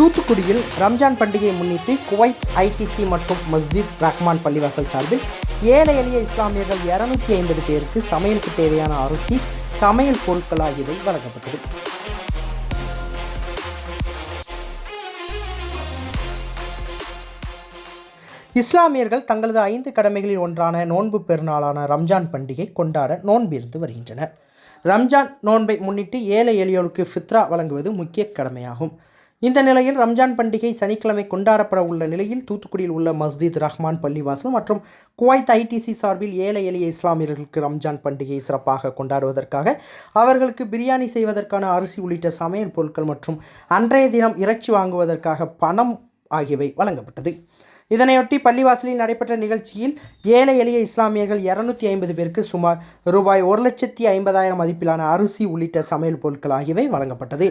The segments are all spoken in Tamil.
தூத்துக்குடியில் ரம்ஜான் பண்டிகையை முன்னிட்டு குவைத் ஐடிசி மற்றும் மஸ்ஜித் ரஹ்மான் பள்ளிவாசல் சார்பில் ஏழை எளிய இஸ்லாமியர்கள் 250 பேருக்கு சமையலுக்கு தேவையான அரிசி, சமையல் பொருட்கள் ஆகியவை வழங்கப்பட்டது. இஸ்லாமியர்கள் தங்களது 5 கடமைகளில் ஒன்றான நோன்பு பெருநாளான ரம்ஜான் பண்டிகை கொண்டாட நோன்பிருந்து வருகின்றனர். ரம்ஜான் நோன்பை முன்னிட்டு ஏழை எளியோருக்கு ஃபித்ரா வழங்குவது முக்கிய கடமையாகும். இந்த நிலையில் ரம்ஜான் பண்டிகை சனிக்கிழமை கொண்டாடப்பட உள்ள நிலையில் தூத்துக்குடியில் உள்ள மஸ்ஜித் ரஹ்மான் பள்ளிவாசல் மற்றும் குவைத் ஐடிசி சார்பில் ஏழை எளிய இஸ்லாமியர்களுக்கு ரம்ஜான் பண்டிகையை சிறப்பாக கொண்டாடுவதற்காக அவர்களுக்கு பிரியாணி செய்வதற்கான அரிசி உள்ளிட்ட சமையல் பொருட்கள் மற்றும் அன்றைய தினம் இறைச்சி வாங்குவதற்காக பணம் ஆகியவை வழங்கப்பட்டது. இதனையொட்டி பள்ளிவாசலில் நடைபெற்ற நிகழ்ச்சியில் ஏழை எளிய இஸ்லாமியர்கள் 250 பேருக்கு சுமார் ரூபாய் 1,50,000 மதிப்பிலான அரிசி உள்ளிட்ட சமையல் பொருட்கள் ஆகியவை வழங்கப்பட்டது.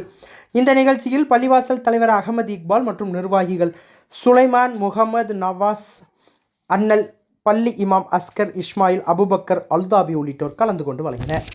இந்த நிகழ்ச்சியில் பள்ளிவாசல் தலைவர் அகமது இக்பால் மற்றும் நிர்வாகிகள் சுலைமான், முகமது நவாஸ், அண்ணல், பள்ளி இமாம் அஸ்கர், இஸ்மாயில், அபுபக்கர், அல்தாபி உள்ளிட்டோர் கலந்து கொண்டு வழங்கினர்.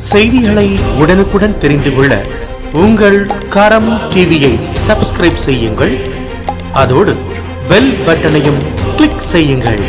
செய்திகளை உடனுக்குடன் தெரிந்து கொள்ள உங்கள் கரம் டிவியை சப்ஸ்கிரைப் செய்யுங்கள். அதோடு பெல் பட்டனையும் கிளிக் செய்யுங்கள்.